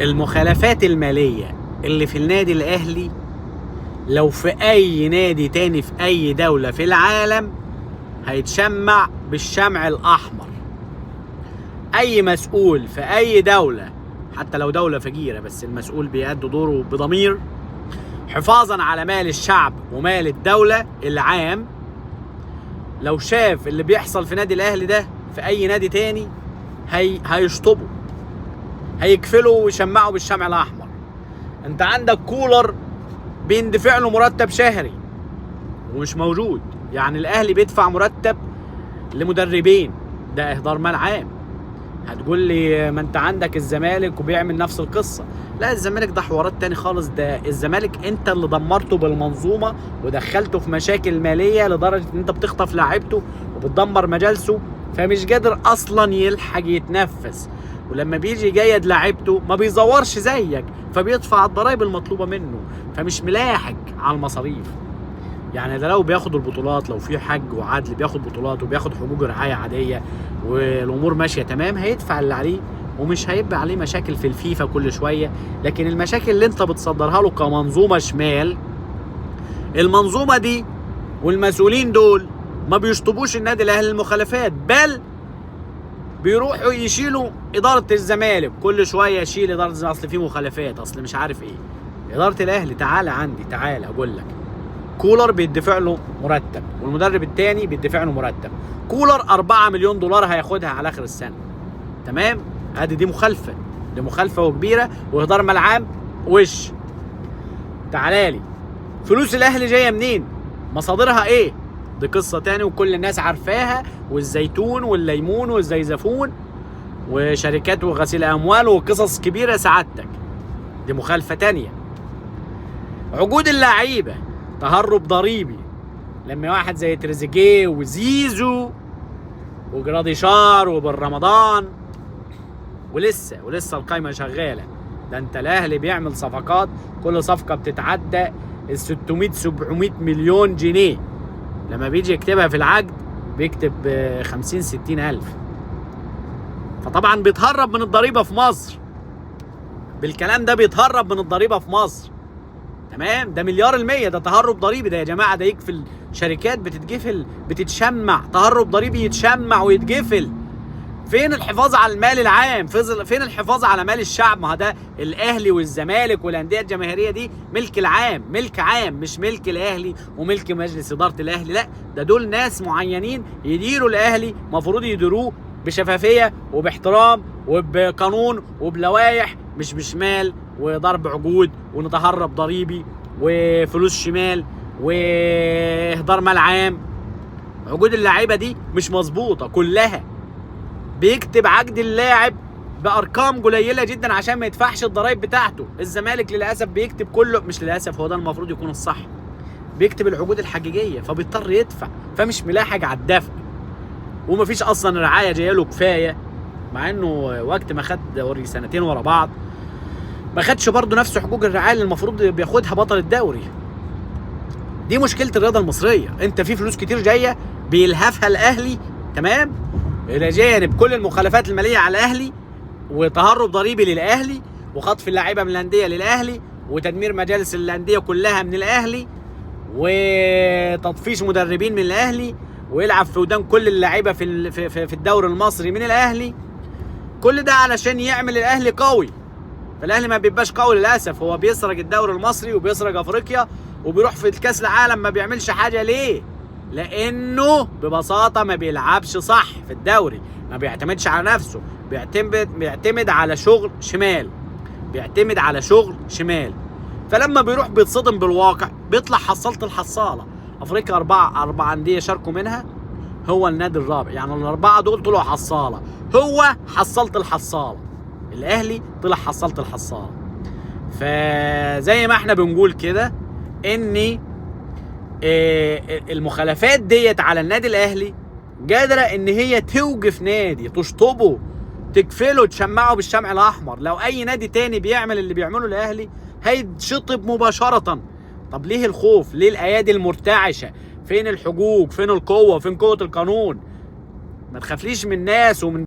المخالفات المالية اللي في النادي الأهلي لو في أي نادي تاني في أي دولة في العالم هيتشمع بالشمع الأحمر. أي مسؤول في أي دولة، حتى لو دولة فقيرة، بس المسؤول بيأدي دوره بضمير حفاظا على مال الشعب ومال الدولة العام، لو شاف اللي بيحصل في نادي الأهلي ده في أي نادي تاني هيشطبه، هيكفلوا ويشمعوا بالشمع الأحمر. أنت عندك كولر بيندفع له مرتب شهري ومش موجود، يعني الأهلي بيدفع مرتب لمدربين، ده إهدار مال عام. هتقول لي ما أنت عندك الزمالك وبيعمل نفس القصة. لا، الزمالك ده حوارات تاني خالص. ده الزمالك أنت اللي دمرته بالمنظومة ودخلته في مشاكل مالية لدرجة أن أنت بتخطف لاعيبته وبتدمر مجالسه، فمش قادر أصلا يلحق يتنفس. ولما بيجي يجيد لاعيبته ما بيزورش زيك، فبيدفع الضرايب المطلوبة منه، فمش ملاحق على المصاريف. يعني ده لو بياخد البطولات، لو في حج وعدل بياخد بطولات وبياخد حقوق رعاية عادية والأمور ماشية تمام، هيدفع اللي عليه ومش هيبقى عليه مشاكل في الفيفا كل شوية. لكن المشاكل اللي انت بتصدرها له كمنظومة شمال، المنظومة دي والمسؤولين دول ما بيشطبوش النادي الأهلي المخالفات، بل بيروحوا يشيلوا إدارة الزمالك. كل شوية يشيل إدارة الزمالك، أصل في مخالفات، أصل مش عارف إيه. إدارة الأهلي تعالى عندي، تعالى أقول لك. كولر بيدفع له مرتب والمدرب التاني بيدفع له مرتب. كولر 4 مليون دولار هياخدها على آخر السنة، تمام؟ دي مخالفة، دي مخالفة وكبيرة وإهدار مال عام. وش تعالى لي فلوس الأهلي جاية منين؟ مصادرها إيه؟ دي قصة تاني وكل الناس عارفاها، والزيتون والليمون والزيزفون وشركات وغسيل أموال وقصص كبيرة سعادتك. دي مخالفة تانية. عقود اللعيبة، تهرب ضريبي. لما واحد زي تريزيجيه وزيزو وجراديشار وبالرمضان ولسه القايمة شغالة. ده انت الأهلي بيعمل صفقات، كل صفقة بتتعدى 600-700 مليون جنيه. لما بيجي يكتبها في العقد بيكتب 50-60 ألف. فطبعا بيتهرب من الضريبة في مصر. بالكلام ده بيتهرب من الضريبة في مصر، تمام؟ ده 1,000,000,000. ده تهرب ضريبي ده يا جماعة. ده يقفل شركات بتتقفل، بتتشمع. تهرب ضريبي يتشمع ويتقفل. فين الحفاظ على المال العام؟ فين الحفاظ على مال الشعب؟ ما ده الأهلي والزمالك والأندية الجماهيرية دي ملك العام، ملك عام، مش ملك الأهلي وملك مجلس إدارة الأهلي. لا، ده دول ناس معينين يديروا الأهلي، مفروض يديروه بشفافية وباحترام وبقانون وبلوائح، مش بشمال وضرب عقود ونتهرب ضريبي وفلوس شمال واهدار مال عام. عقود اللعيبة دي مش مظبوطة كلها. بيكتب عقد اللاعب بارقام قليله جدا عشان ما يدفعش الضرايب بتاعته. الزمالك للاسف بيكتب كله، مش للاسف، هو ده المفروض يكون الصح، بيكتب العقود الحقيقيه، فبيضطر يدفع، فمش ملاحق على الدفع. ومفيش اصلا رعايه جايه له كفايه، مع انه وقت ما خد دوري سنتين ورا بعض ما خدش برضه نفس حقوق الرعايه اللي المفروض بياخدها بطل الدوري. دي مشكله الرياضه المصريه. انت في فلوس كتير جايه بيلهفها الاهلي، تمام، الى جانب كل المخالفات الماليه على الاهلي وتهرب ضريبي للاهلي وخطف اللاعيبه من الانديه للاهلي وتدمير مجالس الانديه كلها من الاهلي وتطفيش مدربين من الاهلي ويلعب في ودان كل اللاعيبه في الدوري المصري من الاهلي. كل ده علشان يعمل الاهلي قوي. فالاهلي ما بيبقاش قوي للاسف. هو بيسرق الدوري المصري وبيسرق افريقيا وبيروح في الكاس العالم ما بيعملش حاجه. ليه؟ لانه ببساطه ما بيلعبش صح في الدوري، ما بيعتمدش على نفسه، بيعتمد على شغل شمال، بيعتمد على شغل شمال. فلما بيروح بيتصدم بالواقع بيطلع حصلت الحصاله. افريقيا 4 انديه شاركوا منها، هو النادي الرابع، يعني الاربعه دول طلعوا حصاله، هو حصلت الحصاله. الاهلي طلع حصلت الحصاله. فزي ما احنا بنقول كده ان المخالفات ديت على النادي الاهلي قادره ان هي توقف نادي، تشطبه، تكفله، تشمعه بالشمع الاحمر. لو اي نادي تاني بيعمل اللي بيعمله الاهلي هيتشطب مباشره. طب ليه الخوف؟ ليه الايادي المرتعشه؟ فين الحقوق؟ فين القوه؟ فين قوه القانون؟ ما تخافليش من الناس ومن